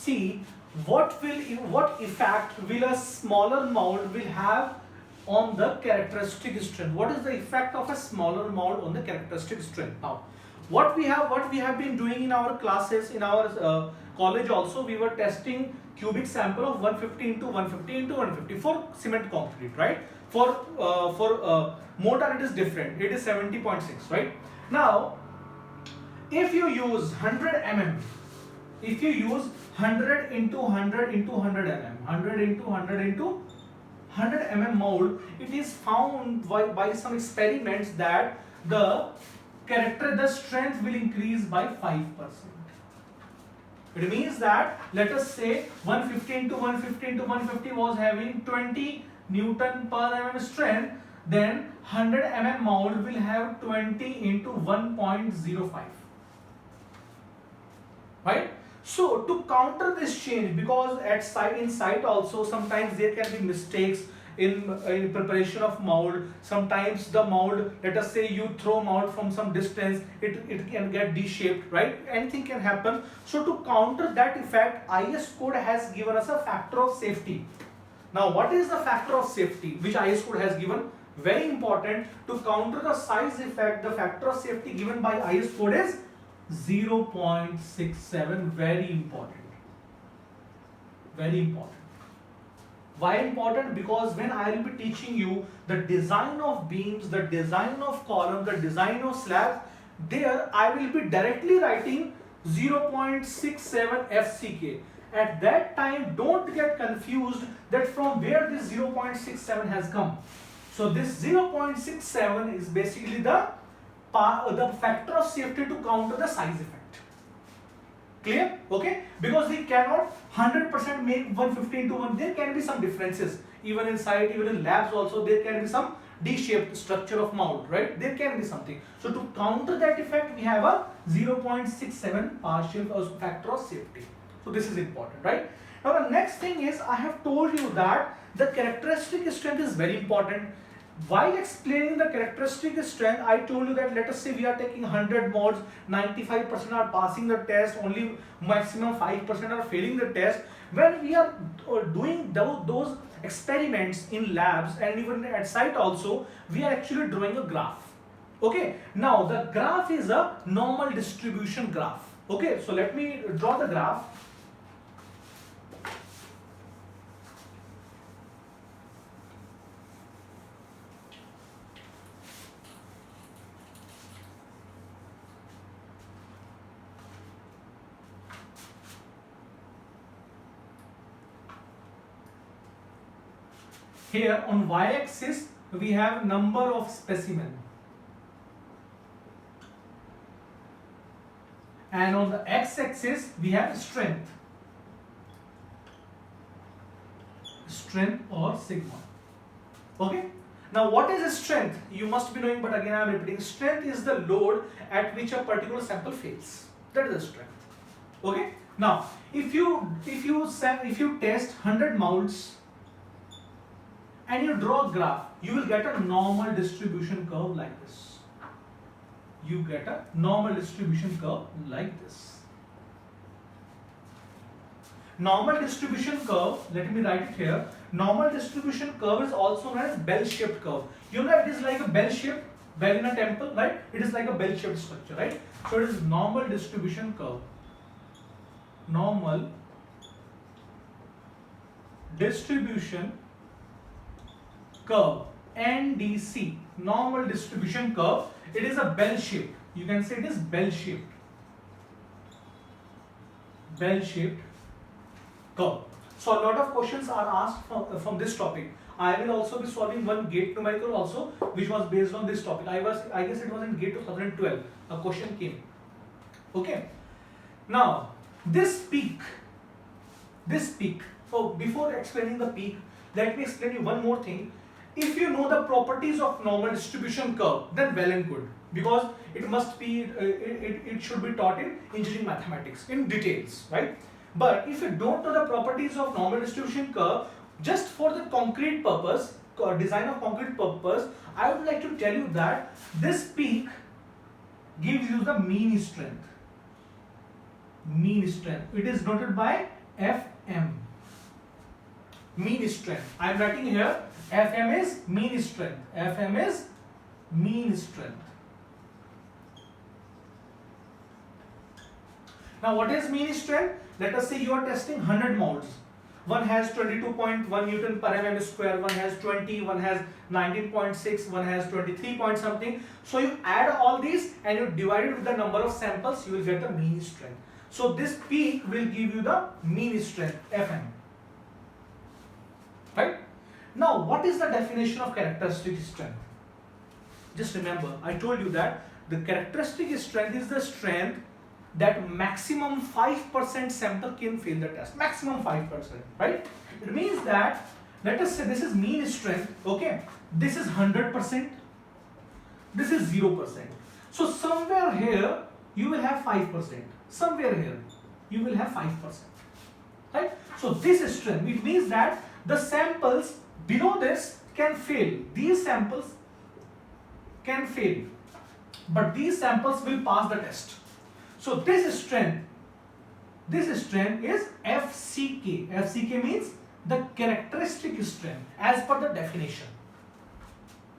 see what effect will a smaller mold will have on the characteristic strength. What is the effect of a smaller mold on the characteristic strength? Now, what we have been doing in our classes, in our college also, we were testing cubic sample of 150 into 150 into 150 for cement concrete, right? For mortar it is different. It is 70.6, right? Now, if you use 100 mm, if you use 100 into 100 into 100 mm, 100 into 100 into 100 mm mold, it is found by some experiments that the strength will increase by 5%. It means that, let us say 150 into 150 into 150 was having 20 Newton per mm strength, then 100 mm mold will have 20 into 1.05. Right? So to counter this change, because in site also sometimes there can be mistakes in preparation of mold. Sometimes the mold, let us say you throw mold from some distance, it can get D-shaped, right? Anything can happen. So to counter that effect, IS code has given us a factor of safety. Now what is the factor of safety which IS code has given? Very important. To counter the size effect, the factor of safety given by IS code is 0.67. Very important. Very important. Why important? Because when I will be teaching you the design of beams, the design of column, the design of slabs, there I will be directly writing 0.67 FCK. At that time, don't get confused that from where this 0.67 has come. So this 0.67 is basically the factor of safety to counter the size effect. Clear? Okay? Because we cannot 100% make 150 into 1. There can be some differences. Even in site, even in labs also, there can be some D-shaped structure of mold, right? There can be something. So to counter that effect, we have a 0.67 partial factor of safety. So this is important, right? Now the next thing is, I have told you that the characteristic strength is very important. While explaining the characteristic strength, I told you that let us say we are taking 100 molds, 95% are passing the test, only maximum 5% are failing the test. When we are doing those experiments in labs and even at site also, we are actually drawing a graph. Okay, now the graph is a normal distribution graph. Okay, so let me draw the graph. Here on y-axis we have number of specimen, and on the x-axis we have strength or sigma. Okay. Now what is strength? You must be knowing, but again I am repeating. Strength is the load at which a particular sample fails. That is the strength. Okay. Now if you test 100 molds and you draw a graph, you will get a normal distribution curve like this. You get a normal distribution curve like this. Normal distribution curve, let me write it here. Normal distribution curve is also known as bell-shaped curve. You know, it is like a bell-shaped, bell in a temple, right? It is like a bell-shaped structure, right? So it is normal distribution curve. Normal distribution curve, NDC, normal distribution curve. It is a bell shape. You can say it is bell shaped. Bell shaped curve. So a lot of questions are asked from this topic. I will also be solving one GATE numerical also, which was based on this topic. I guess it was in GATE 2012. A question came. Okay. Now this peak. So before explaining the peak, let me explain you one more thing. If you know the properties of normal distribution curve, then well and good, because it must be it should be taught in engineering mathematics in details, right? But if you don't know the properties of normal distribution curve, just for the concrete purpose, design of concrete purpose, I would like to tell you that this peak gives you the mean strength. Mean strength. It is noted by Fm, mean strength. I am writing here Fm is mean strength. Fm is mean strength. Now what is mean strength? Let us say you are testing 100 moles. One has 22.1 Newton per mm square, one has 20, one has 19.6, one has 23 point something. So you add all these and you divide it with the number of samples, you will get the mean strength. So this peak will give you the mean strength, Fm. Right? Now what is the definition of characteristic strength? Just remember, I told you that the characteristic strength is the strength that maximum 5% sample can fail the test. Maximum 5%, right? It means that, let us say this is mean strength, okay? This is 100%, this is 0%. So somewhere here you will have 5%. Somewhere here you will have 5%, right? So this is strength. It means that the samples below this can fail. These samples can fail, but these samples will pass the test. So this strength is FCK. FCK means the characteristic strength as per the definition.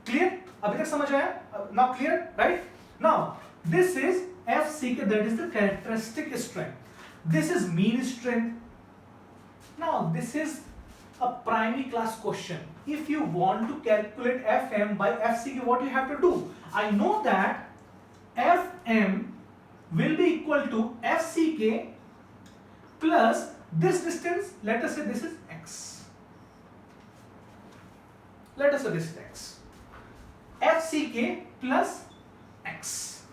Clear? अभी तक समझ आया? Now clear, right? Now this is FCK, that is the characteristic strength. This is mean strength. Now this is a primary class question. If you want to calculate Fm by FCK, what you have to do? I know that Fm will be equal to FCK plus this distance, let us say this is x. Let us say this is x. FCK plus x.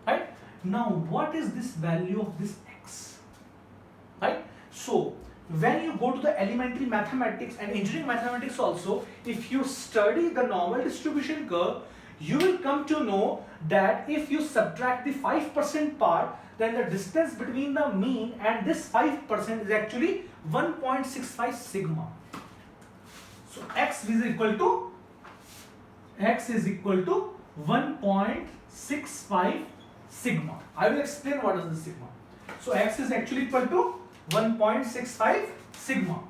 Right? Now what is this value of this x? Right? So when you go to the elementary mathematics and engineering mathematics also, if you study the normal distribution curve, you will come to know that if you subtract the 5% part, then the distance between the mean and this 5% is actually 1.65 sigma. So x is equal to 1.65 sigma. I will explain what is the sigma. So x is actually equal to 1.65 sigma.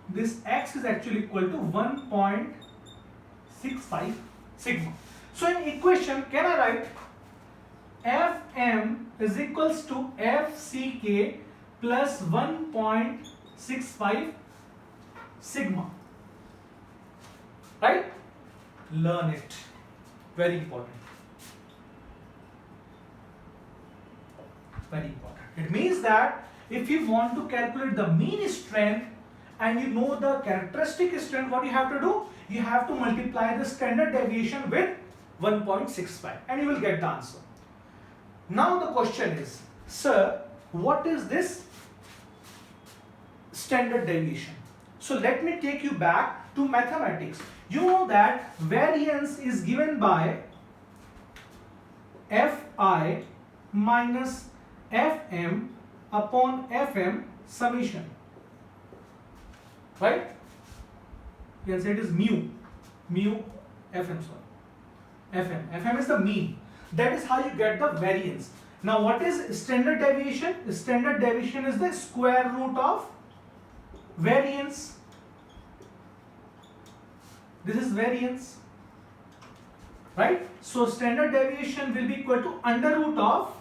This x is actually equal to 1.65 sigma. So in equation, can I write Fm is equals to Fck plus 1.65 sigma. Right? Learn it. Very important. Very important. It means that if you want to calculate the mean strength and you know the characteristic strength, what you have to do? You have to multiply the standard deviation with 1.65 and you will get the answer. Now the question is, sir, what is this standard deviation? So let me take you back to mathematics. You know that variance is given by Fi minus Fm upon Fm summation. Right? You can say it is mu Fm, sorry. Fm is the mean. That is how you get the variance. Now what is standard deviation? The standard deviation is the square root of variance. This is variance. Right? So standard deviation will be equal to under root of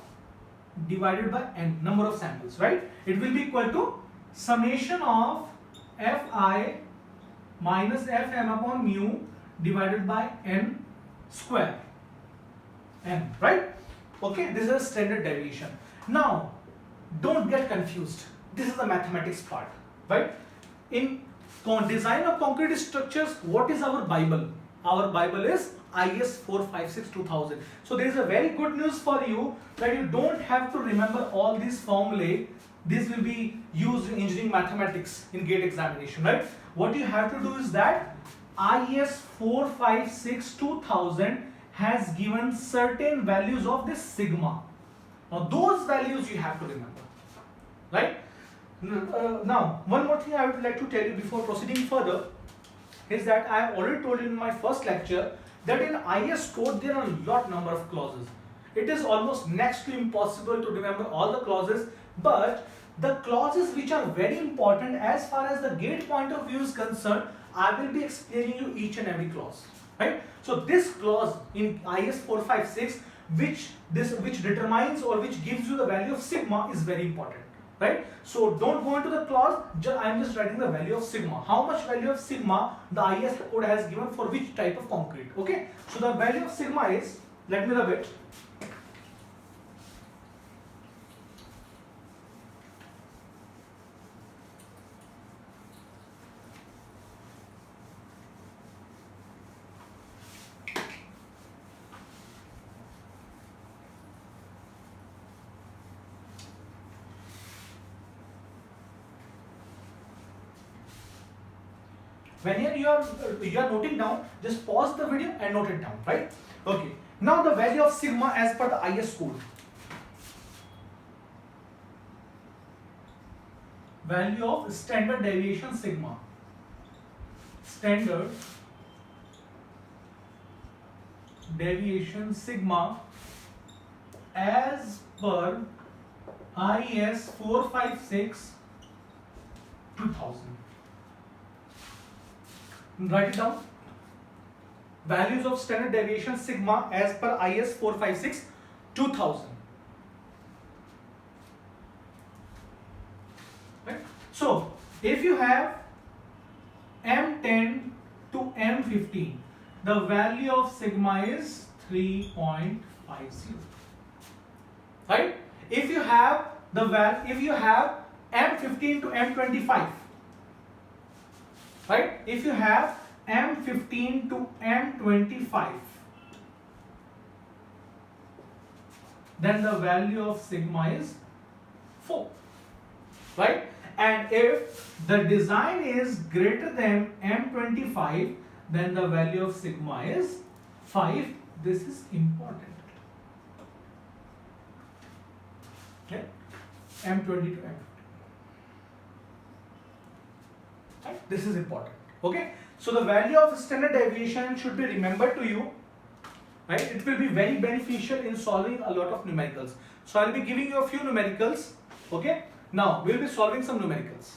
divided by n, number of samples. Right? It will be equal to summation of Fi minus Fm upon mu divided by n square. N, right? Okay, this is standard deviation. Now, don't get confused. This is the mathematics part, right? In design of concrete structures, what is our Bible? Our Bible is IS 456-2000. So there is a very good news for you that you don't have to remember all these formulae. This will be used in engineering mathematics in GATE examination, right? What you have to do is that IS 456-2000 has given certain values of this sigma. Now those values you have to remember, right? Now one more thing I would like to tell you before proceeding further is that I have already told you in my first lecture that in IS code there are a lot number of clauses. It is almost next to impossible to remember all the clauses But the clauses which are very important as far as the gate point of view is concerned, I will be explaining you each and every clause, right? So this clause in IS 456 which determines or which gives you the value of sigma is very important, right? So don't go into the clause, I am just writing the value of sigma. How much value of sigma the IS code has given for which type of concrete, okay? So the value of sigma is, let me rub it. When here you are noting down, just pause the video and note it down, right? Okay. Now the value of sigma as per the IS code. Value of standard deviation sigma. Standard deviation sigma as per IS 456 2000. Write it down. Values of standard deviation sigma as per IS 456 2000. Right? So if you have M10 to M15, the value of sigma is 3.50. Right? If you have M15 to M25, right? If you have M15 to M25, then the value of sigma is 4, right? And if the design is greater than M25, then the value of sigma is 5. This is important. Okay? M20 to M15. Right? This is important. Okay? So the value of standard deviation should be remembered to you. Right? It will be very beneficial in solving a lot of numericals. So I will be giving you a few numericals. Okay? Now we will be solving some numericals.